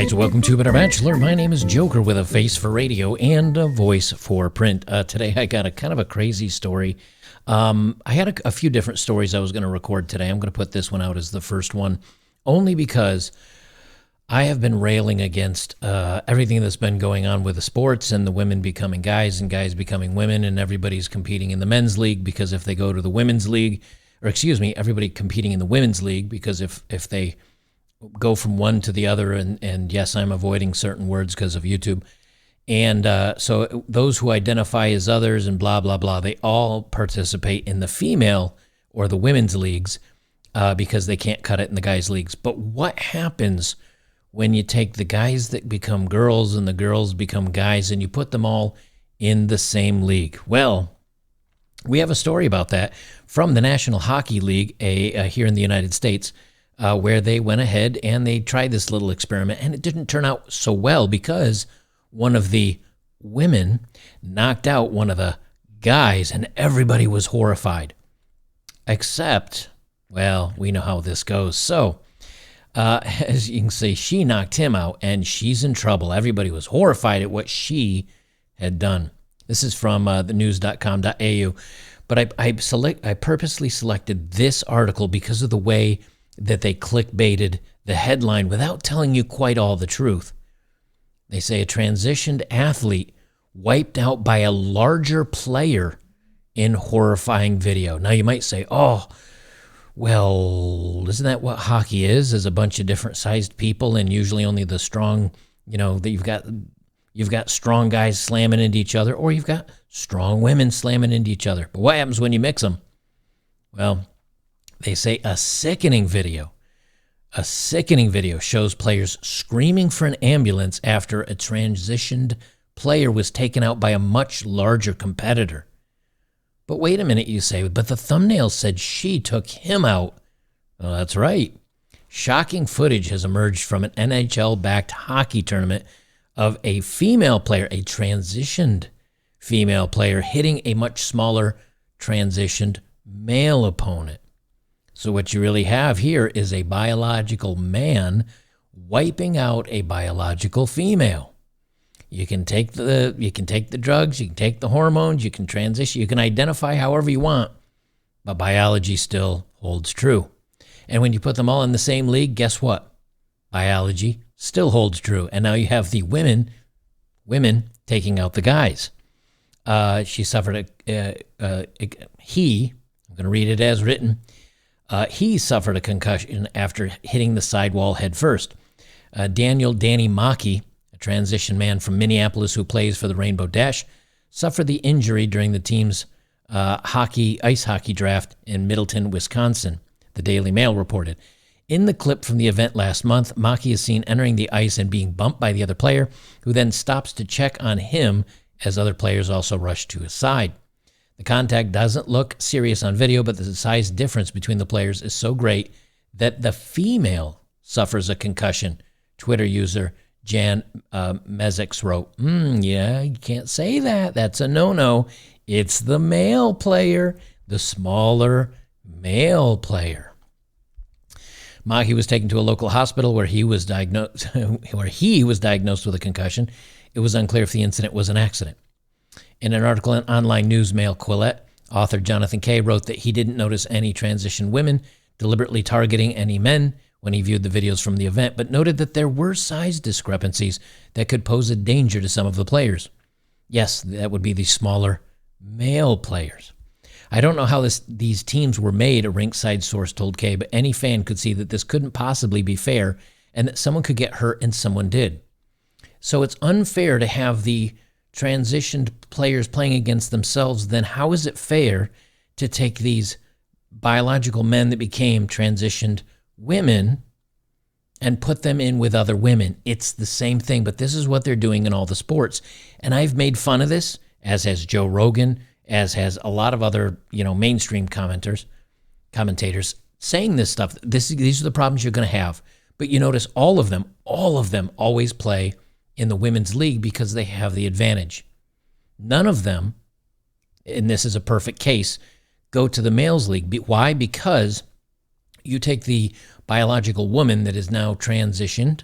right, welcome to Better Bachelor. My name is Joker with a face for radio and a voice for print. Today I got a kind of a crazy story. I had a few different stories I was going to record today. I'm going to put this one out as the first one, only because I have been railing against everything that's been going on with the sports and the women becoming guys and guys becoming women, and everybody's competing in the men's league because if they go to the women's league, or excuse me, everybody competing in the women's league because if they go from one to the other, and yes, I'm avoiding certain words because of YouTube. And so those who identify as others and blah, blah, blah, they all participate in the female or the women's leagues because they can't cut it in the guys' leagues. But what happens when you take the guys that become girls and the girls become guys and you put them all in the same league? Well, we have a story about that from the National Hockey League here in the United States, where they went ahead and they tried this little experiment, and it didn't turn out so well because one of the women knocked out one of the guys, and everybody was horrified. Except, well, we know how this goes. So, as you can see, she knocked him out, and she's in trouble. Everybody was horrified at what she had done. This is from thenews.com.au. But I purposely selected this article because of the way that they clickbaited the headline without telling you quite all the truth. They say a transitioned athlete wiped out by a larger player in horrifying video. Now you might say, oh, well, isn't that what hockey is a bunch of different sized people, and usually only the strong, that you've got strong guys slamming into each other, or you've got strong women slamming into each other. But what happens when you mix them? Well, they say a sickening video shows players screaming for an ambulance after a transitioned player was taken out by a much larger competitor. But wait a minute, you say, but the thumbnail said she took him out. Well, that's right. Shocking footage has emerged from an NHL-backed hockey tournament of a female player, a transitioned female player, hitting a much smaller transitioned male opponent. So what you really have here is a biological man wiping out a biological female. You can take the drugs, you can take the hormones, you can transition, you can identify however you want, but biology still holds true. And when you put them all in the same league, guess what? Biology still holds true. And now you have the women taking out the guys. She suffered I'm going to read it as written. He suffered a concussion after hitting the sidewall head first. Danny Maki, a transition man from Minneapolis who plays for the Rainbow Dash, suffered the injury during the team's ice hockey draft in Middleton, Wisconsin, the Daily Mail reported. In the clip from the event last month, Maki is seen entering the ice and being bumped by the other player, who then stops to check on him as other players also rush to his side. The contact doesn't look serious on video, but the size difference between the players is so great that the female suffers a concussion. Twitter user Jan Mezix wrote, yeah, you can't say that. That's a no-no. It's the male player, the smaller male player. Maki was taken to a local hospital where he was diagnosed with a concussion. It was unclear if the incident was an accident. In an article in online news Mail Quillette, author Jonathan Kay wrote that he didn't notice any transition women deliberately targeting any men when he viewed the videos from the event, but noted that there were size discrepancies that could pose a danger to some of the players. Yes, that would be the smaller male players. I don't know how these teams were made, a rinkside source told Kay, but any fan could see that this couldn't possibly be fair and that someone could get hurt, and someone did. So it's unfair to have the transitioned players playing against themselves. Then how is it fair to take these biological men that became transitioned women and put them in with other women? It's the same thing, but this is what they're doing in all the sports. And I've made fun of this, as has Joe Rogan, as has a lot of other, mainstream commentators saying this stuff. These are the problems you're going to have. But you notice all of them always play in the women's league because they have the advantage. None of them, and this is a perfect case, go to the males league. Why? Because you take the biological woman that is now transitioned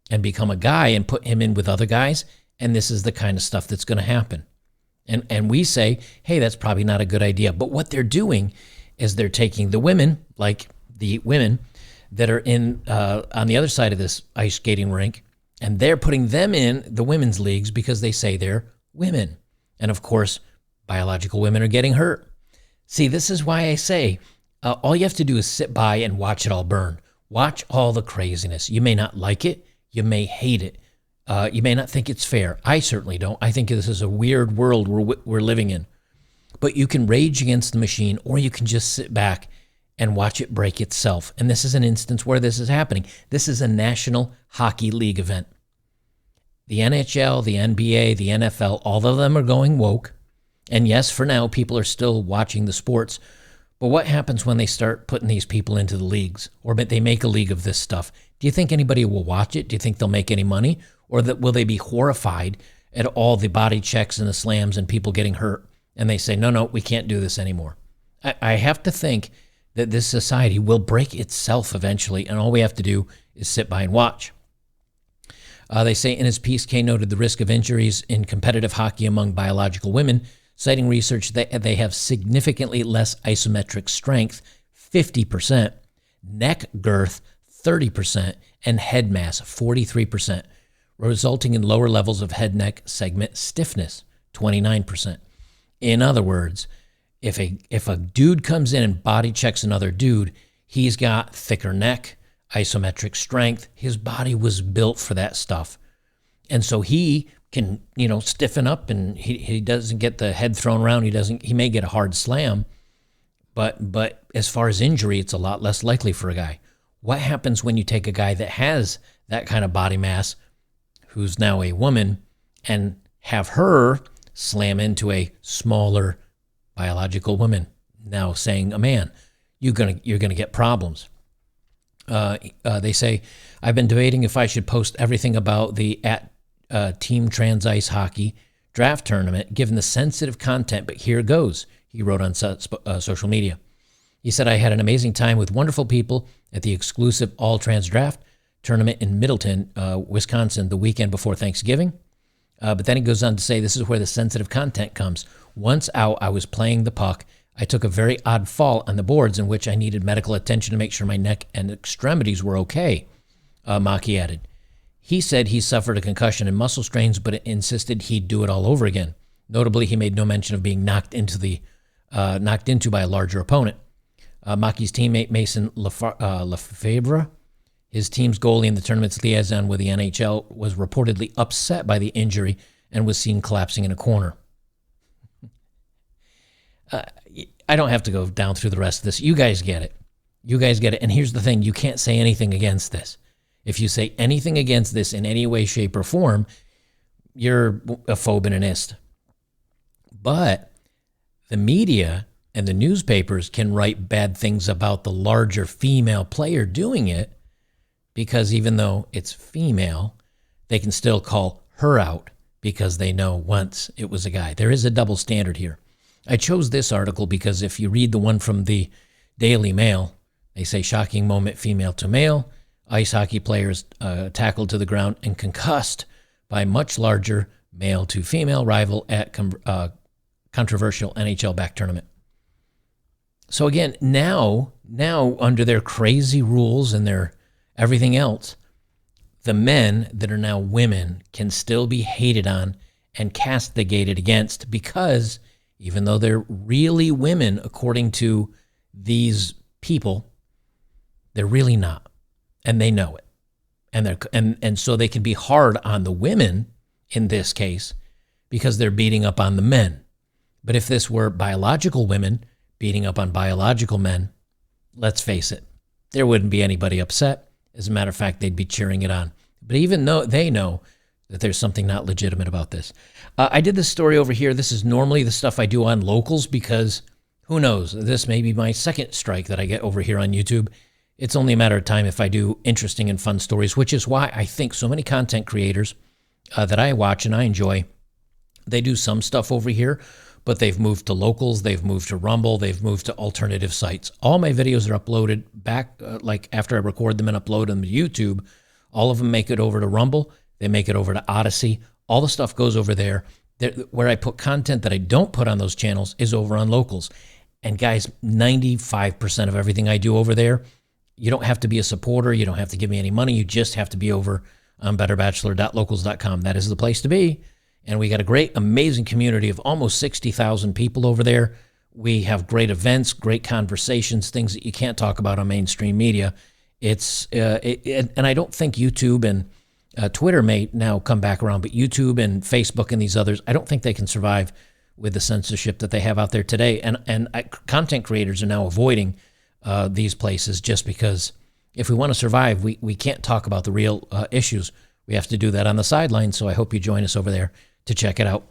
and become a guy and put him in with other guys. And this is the kind of stuff that's going to happen. And we say, hey, that's probably not a good idea. But what they're doing is they're taking the women, like the women that are in on the other side of this ice skating rink, and they're putting them in the women's leagues because they say they're women. And of course, biological women are getting hurt. See, this is why I say all you have to do is sit by and watch it all burn. Watch all the craziness. You may not like it. You may hate it. You may not think it's fair. I certainly don't. I think this is a weird world we're living in. But you can rage against the machine, or you can just sit back and watch it break itself. And this is an instance where this is happening. This is a National Hockey League event. The NHL, the NBA, the NFL, all of them are going woke. And yes, for now, people are still watching the sports. But what happens when they start putting these people into the leagues, or they make a league of this stuff? Do you think anybody will watch it? Do you think they'll make any money? Or will they be horrified at all the body checks and the slams and people getting hurt? And they say, no, we can't do this anymore. I have to think that this society will break itself eventually, and all we have to do is sit by and watch. They say in his piece, Kay noted the risk of injuries in competitive hockey among biological women, citing research that they have significantly less isometric strength, 50%, neck girth, 30%, and head mass, 43%, resulting in lower levels of head-neck segment stiffness, 29%. In other words, if a dude comes in and body checks another dude, he's got thicker neck, isometric strength. His body was built for that stuff. And so he can, stiffen up, and he doesn't get the head thrown around. He may get a hard slam, but as far as injury, it's a lot less likely for a guy. What happens when you take a guy that has that kind of body mass, who's now a woman, and have her slam into a smaller biological woman, now saying a man? You're gonna get problems. They say, I've been debating if I should post everything about the Team Trans Ice Hockey draft tournament, given the sensitive content, but here goes, he wrote on social media. He said, I had an amazing time with wonderful people at the exclusive all-trans draft tournament in Middleton, Wisconsin, the weekend before Thanksgiving. But then he goes on to say, this is where the sensitive content comes. Once out, I was playing the puck. I took a very odd fall on the boards in which I needed medical attention to make sure my neck and extremities were okay, Maki added. He said he suffered a concussion and muscle strains, but insisted he'd do it all over again. Notably, he made no mention of being knocked into by a larger opponent. Maki's teammate Mason Lefebvre, his team's goalie in the tournament's liaison with the NHL, was reportedly upset by the injury and was seen collapsing in a corner. I don't have to go down through the rest of this. You guys get it. And here's the thing. You can't say anything against this. If you say anything against this in any way, shape, or form, you're a phobe and an ist. But the media and the newspapers can write bad things about the larger female player doing it, because even though it's female, they can still call her out because they know once it was a guy. There is a double standard here. I chose this article because if you read the one from the Daily Mail, they say shocking moment female to male, ice hockey players tackled to the ground and concussed by much larger male to female rival at controversial NHL back tournament. So again, now under their crazy rules and their everything else, the men that are now women can still be hated on and castigated against, because even though they're really women, according to these people, they're really not, and they know it, and so they can be hard on the women in this case because they're beating up on the men. But if this were biological women beating up on biological men, let's face it, there wouldn't be anybody upset. As a matter of fact, they'd be cheering it on. But even though they know that there's something not legitimate about this. I did this story over here. This is normally the stuff I do on locals because who knows? This may be my second strike that I get over here on YouTube. It's only a matter of time if I do interesting and fun stories, which is why I think so many content creators that I watch and I enjoy, they do some stuff over here, but they've moved to locals, they've moved to Rumble, they've moved to alternative sites. All my videos are uploaded back, like after I record them and upload them to YouTube, All of them make it over to Rumble. They make it over to Odyssey. All the stuff goes over there. Where I put content that I don't put on those channels is over on Locals. And guys, 95% of everything I do over there, you don't have to be a supporter. You don't have to give me any money. You just have to be over on betterbachelor.locals.com. That is the place to be. And we got a great, amazing community of almost 60,000 people over there. We have great events, great conversations, things that you can't talk about on mainstream media. And I don't think YouTube and Twitter may now come back around, but YouTube and Facebook and these others, I don't think they can survive with the censorship that they have out there today. And content creators are now avoiding these places just because if we want to survive, we can't talk about the real issues. We have to do that on the sidelines. So I hope you join us over there to check it out.